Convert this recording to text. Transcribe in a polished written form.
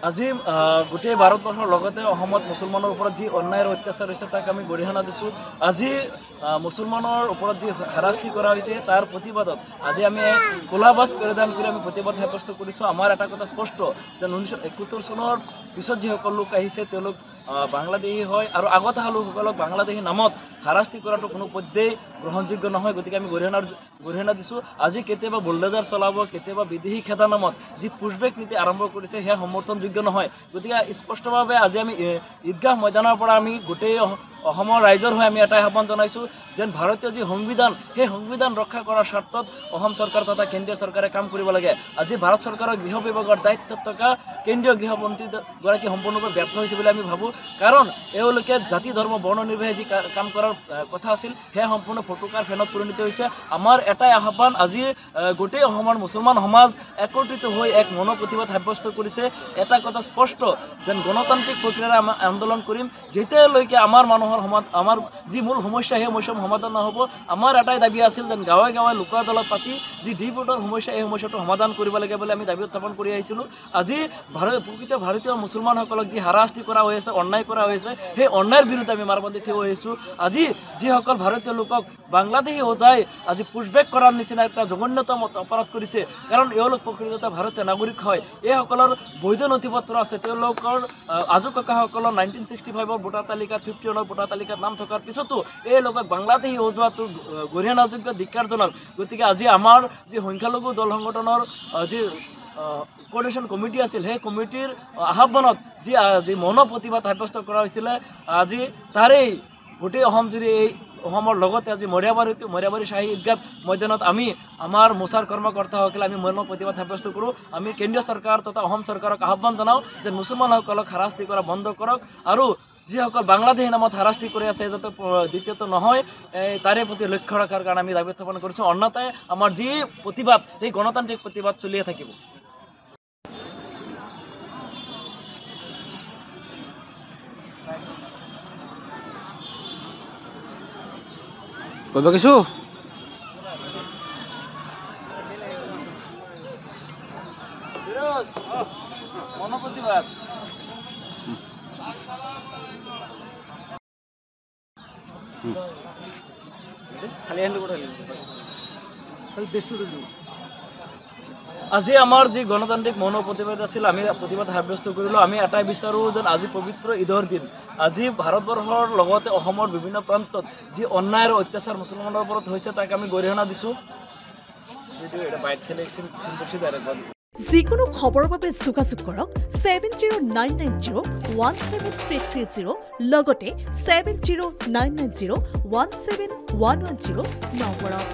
আজি গোটেই ভাৰতবৰ্ষৰ লগতে অসমত মুছলমানৰ ওপৰত যি অন্যায় আৰু অত্যাচাৰ হৈছে তাক আমি গৰিহণা দিছোঁ। আজি মুছলমানৰ ওপৰত যি হাৰাশাস্তি কৰা হৈছে তাৰ প্ৰতিবাদত আজি আমি ক'লা বাছ পৰিধান কৰি আমি প্ৰতিবাদ সাব্যস্ত কৰিছোঁ। আমাৰ এটা কথা স্পষ্ট যে 1971 চনৰ পিছত যিসকল লোক আহিছে তেওঁলোক বাংলাদেশী হয় আৰু আগত অহা লোকসকলক বাংলাদেশী নামত হাৰাশাস্তি কৰাটো কোনো পধ্যেই গ্ৰহণযোগ্য নহয়। গতিকে আমি গৰিহণা দিছোঁ। আজি কেতিয়াবা বুলডোজাৰ চলাব, কেতিয়াবা বিদেশী খেদা নামত যি পুছবেক নীতি আৰম্ভ কৰিছে সেয়া সমৰ্থনযোগ্য নহয়। গতিকে স্পষ্টভাৱে আজি আমি ঈদগাহ ময়দানৰ পৰা আমি গোটেই অসমৰ ৰাইজৰ হৈ আমি এটাই আহ্বান জনাইছোঁ যেন ভাৰতীয় যি সংবিধান সেই সংবিধান ৰক্ষা কৰাৰ স্বাৰ্থত অসম চৰকাৰ তথা কেন্দ্ৰীয় চৰকাৰে কাম কৰিব লাগে। আজি ভাৰত চৰকাৰৰ গৃহ বিভাগৰ দায়িত্বত থকা কেন্দ্ৰীয় গৃহমন্ত্ৰীগৰাকী সম্পূৰ্ণৰূপে ব্যৰ্থ হৈছে বুলি আমি ভাবোঁ। কাৰণ এওঁলোকে জাতি ধৰ্ম বৰ্ণ নিৰ্বিশেষে যি কাম কৰাৰ কথা আছিল সেয়া সম্পূৰ্ণ ফটকাৰ ফেনত পৰিণত হৈছে। আমাৰ এটাই আহ্বান আজি গোটেই অসমৰ মুছলমান সমাজ একত্ৰিত হৈ এক মনোপ্ৰতিবাদ সাব্যস্ত কৰিছে। এটা কথা স্পষ্ট যেন গণতান্ত্ৰিক প্ৰক্ৰিয়াৰে আমি আন্দোলন কৰিম যেতিয়ালৈকে আমাৰ মানুহৰ আমাৰ যি মূল সমস্যা সেই সমস্যা সমাধান নহ'ব। আমাৰ এটাই দাবী আছিল যেন গাঁৱে গাঁৱে লোক আদালত পাতি যি ডিপোৰ্টৰ সমস্যা এই সমস্যাটো সমাধান কৰিব লাগে বুলি আমি দাবী উত্থাপন কৰি আহিছিলোঁ। আজি প্ৰকৃত ভাৰতীয় মুছলমানসকলক যি হাৰাশাস্তি কৰা হৈ আছে, অন্যায় কৰা হৈছে সেই অন্যায়ৰ বিৰুদ্ধে আমি মাৰবন্দী থিয় হৈ আহিছোঁ। আজি যিসকল ভাৰতীয় লোকক বাংলাদেশী সজাই আজি পুছবেক কৰাৰ নিচিনা এটা জঘন্যতম অপৰাধ কৰিছে, কাৰণ এওঁলোক প্ৰকৃততে ভাৰতীয় নাগৰিক হয়। এইসকলৰ বৈধ নথিপত্ৰ আছে। তেওঁলোকৰ আজু ককাসকলৰ 1965 ভোটাৰ তালিকাত 51 ভোটাৰ তালিকাত নাম থকাৰ পিছতো এই লোকক বাংলাদেশী সজোৱাটো গৰিহণাযোগ্য ধিক্কাৰজনক। গতিকে আজি আমাৰ যি সংখ্যালঘু দল সংগঠনৰ যি কোঅৰ্ডিনেশ্যন কমিটি আছিল সেই কমিটিৰ আহ্বানত যি মনোপ্ৰতিবাদ সাব্যস্ত কৰা হৈছিলে আজি তাৰেই গোটেই অসম জুৰি এই অসমৰ লগতে আজি মৰিয়াবাৰী শ্বাহী ঈদগাহ ময়দানত আমি আমাৰ মোচাৰ কৰ্মকৰ্তাসকলে আমি মনোপ্ৰতিবাদ সাব্যস্ত কৰোঁ। আমি কেন্দ্ৰীয় চৰকাৰ তথা অসম চৰকাৰক আহ্বান জনাওঁ যে মুছলমানসকলক হাৰাশাস্তি কৰা বন্ধ কৰক আৰু যিসকল বাংলাদেশী নামত হাৰাশাস্তি কৰি আছে যাতে দ্বিতীয়টো নহয় তাৰে প্ৰতি লক্ষ্য ৰখাৰ কাৰণে আমি দাবী উত্থাপন কৰিছোঁ। অন্যথাই আমাৰ যি প্ৰতিবাদ সেই গণতান্ত্ৰিক প্ৰতিবাদ চলিয়ে থাকিব। কইব কিছু মনোপ্ৰতিবাদ আজি আমাৰ যি গণতান্ত্ৰিক মনোপ্ৰতিবাদ আছিল আমি প্ৰতিবাদ সাব্যস্ত কৰিলোঁ। আমি এটাই বিচাৰোঁ যেন আজি পবিত্ৰ ঈদৰ দিন আজি ভাৰতবৰ্ষৰ লগতে অসমৰ বিভিন্ন প্ৰান্তত যি অন্যায় আৰু অত্যাচাৰ মুছলমানৰ ওপৰত হৈছে তাক আমি গৰিহণা দিছোঁ। যিকোনো খবৰৰ বাবে যোগাযোগ কৰক 7099017330 লগতে 7099017110 নম্বৰত।